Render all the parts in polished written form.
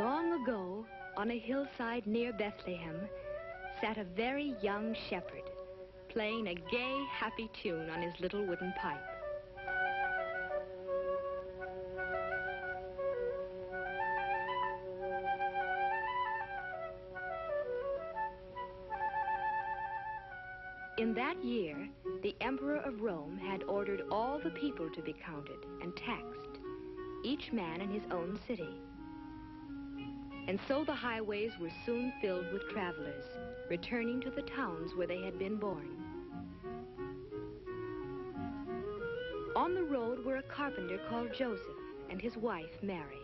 Long ago, on a hillside near Bethlehem, sat a very young shepherd, playing a gay, happy tune on his little wooden pipe. In that year, the Emperor of Rome had ordered all the people to be counted and taxed, each man in his own city. And so the highways were soon filled with travelers, returning to the towns where they had been born. On the road were a carpenter called Joseph and his wife, Mary.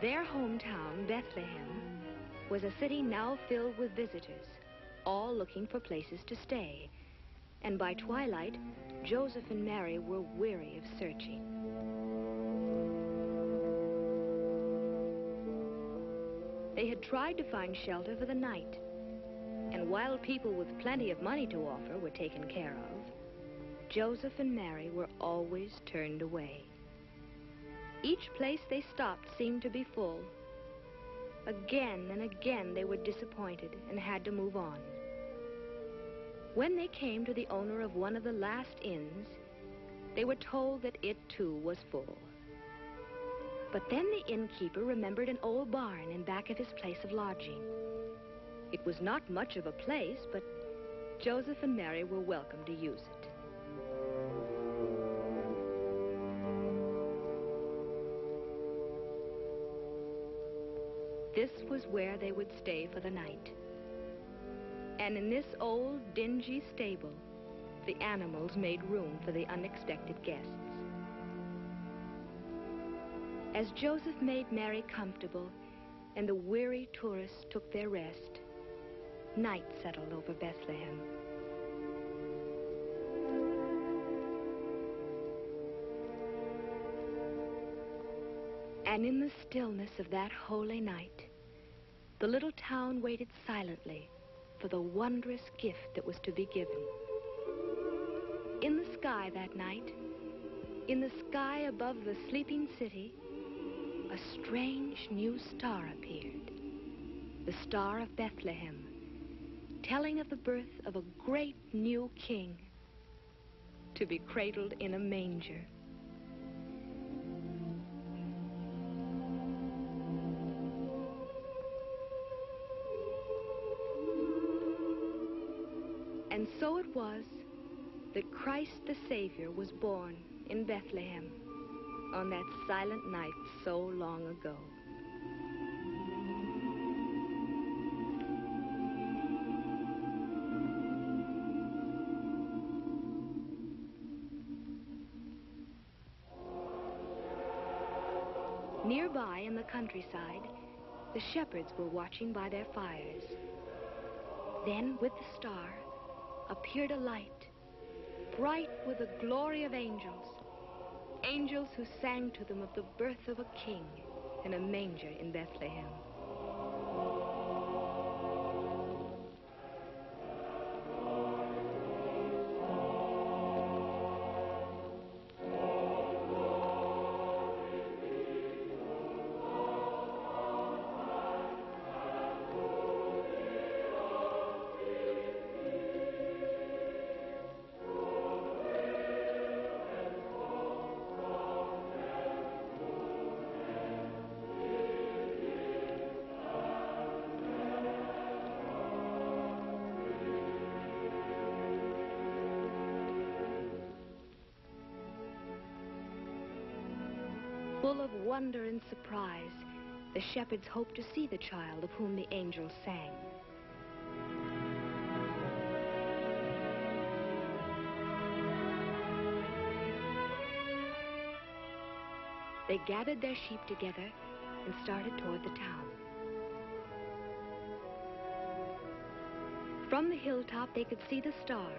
Their hometown, Bethlehem, was a city now filled with visitors, all looking for places to stay. And by twilight, Joseph and Mary were weary of searching. They had tried to find shelter for the night, and while people with plenty of money to offer were taken care of, Joseph and Mary were always turned away. Each place they stopped seemed to be full. Again and again they were disappointed and had to move on. When they came to the owner of one of the last inns, they were told that it too was full. But then the innkeeper remembered an old barn in back of his place of lodging. It was not much of a place, but Joseph and Mary were welcome to use it. This was where they would stay for the night. And in this old, dingy stable, the animals made room for the unexpected guests. As Joseph made Mary comfortable and the weary tourists took their rest, night settled over Bethlehem. And in the stillness of that holy night, the little town waited silently for the wondrous gift that was to be given. In the sky that night, in the sky above the sleeping city, a strange new star appeared, the Star of Bethlehem, telling of the birth of a great new king to be cradled in a manger. And so it was that Christ the Savior was born in Bethlehem on that silent night so long ago. Nearby in the countryside, the shepherds were watching by their fires. Then, with the star, appeared a light, bright with the glory of angels, angels who sang to them of the birth of a king in a manger in Bethlehem. Full of wonder and surprise, the shepherds hoped to see the child of whom the angels sang. They gathered their sheep together and started toward the town. From the hilltop, they could see the star,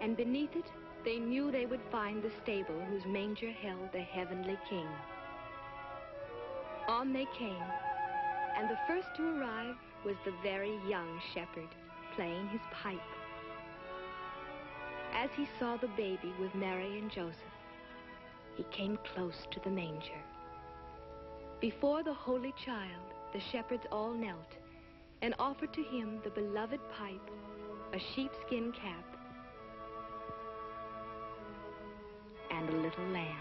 and beneath it, they knew they would find the stable whose manger held the heavenly king. On they came, and the first to arrive was the very young shepherd playing his pipe. As he saw the baby with Mary and Joseph, he came close to the manger. Before the holy child, the shepherds all knelt and offered to him the beloved pipe, a sheepskin cap, and a little lamb.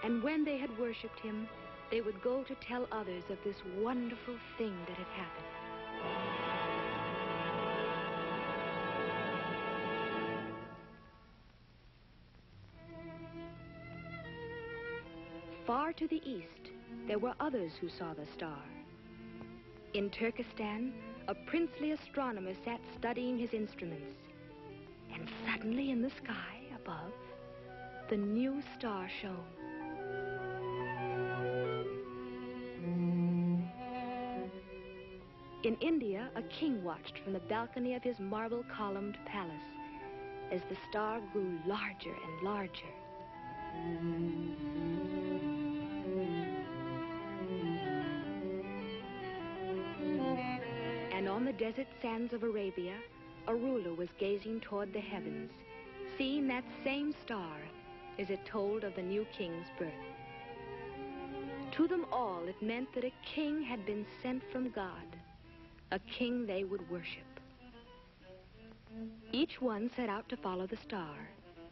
And when they had worshipped him, they would go to tell others of this wonderful thing that had happened. Far to the east, there were others who saw the star. In Turkestan, a princely astronomer sat studying his instruments. And suddenly in the sky above, the new star shone. In India, a king watched from the balcony of his marble-columned palace as the star grew larger and larger. And on the desert sands of Arabia, a ruler was gazing toward the heavens, seeing that same star as it told of the new king's birth. To them all, it meant that a king had been sent from God, a king they would worship. Each one set out to follow the star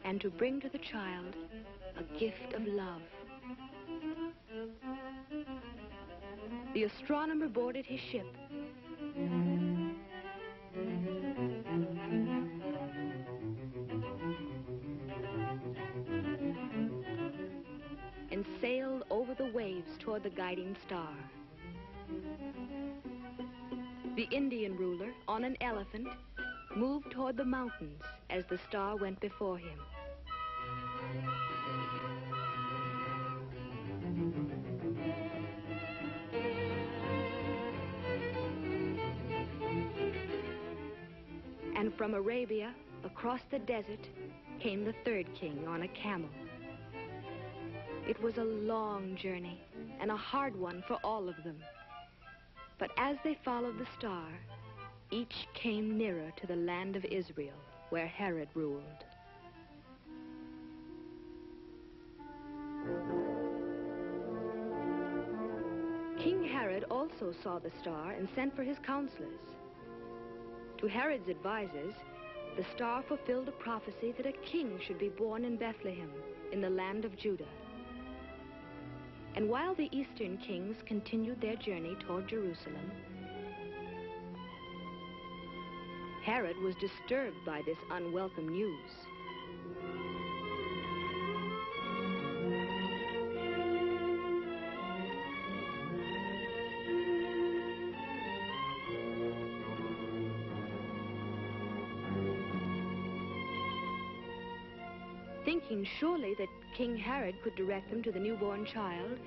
and to bring to the child a gift of love. The astronomer boarded his ship and sailed over the waves toward the guiding star. The Indian ruler, on an elephant, moved toward the mountains as the star went before him. And from Arabia, across the desert, came the third king on a camel. It was a long journey and a hard one for all of them. But as they followed the star, each came nearer to the land of Israel, where Herod ruled. King Herod also saw the star and sent for his counselors. To Herod's advisors, the star fulfilled a prophecy that a king should be born in Bethlehem, in the land of Judah. And while the eastern kings continued their journey toward Jerusalem, Herod was disturbed by this unwelcome news. Thinking surely that King Herod could direct them to the newborn child,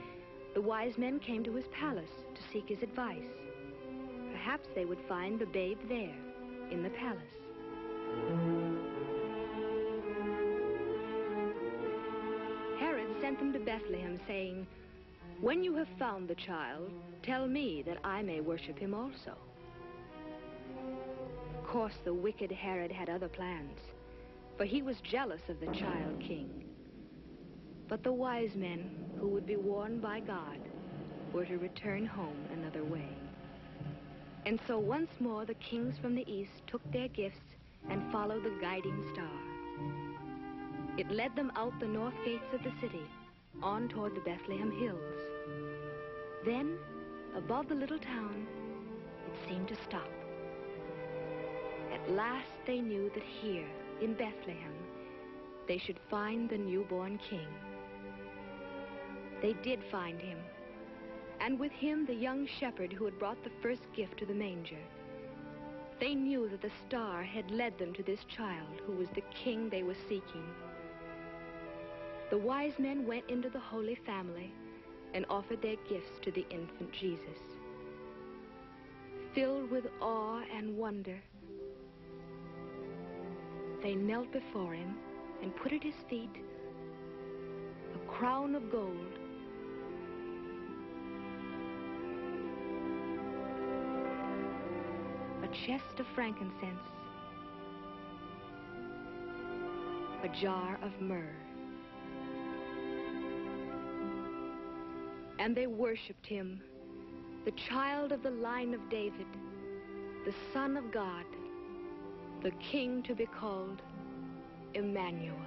the wise men came to his palace to seek his advice. Perhaps they would find the babe there, in the palace. Herod sent them to Bethlehem, saying, "When you have found the child, tell me that I may worship him also." Of course, the wicked Herod had other plans, for he was jealous of the child king. But the wise men, who would be warned by God, were to return home another way. And so once more the kings from the east took their gifts and followed the guiding star. It led them out the north gates of the city, on toward the Bethlehem hills. Then, above the little town, it seemed to stop. At last they knew that here, in Bethlehem, they should find the newborn king. They did find him, and with him the young shepherd who had brought the first gift to the manger. They knew that the star had led them to this child who was the king they were seeking. The wise men went into the Holy Family and offered their gifts to the infant Jesus. Filled with awe and wonder, they knelt before him and put at his feet a crown of gold, a chest of frankincense, a jar of myrrh. And they worshipped him, the child of the line of David, the Son of God, the King to be called Emmanuel.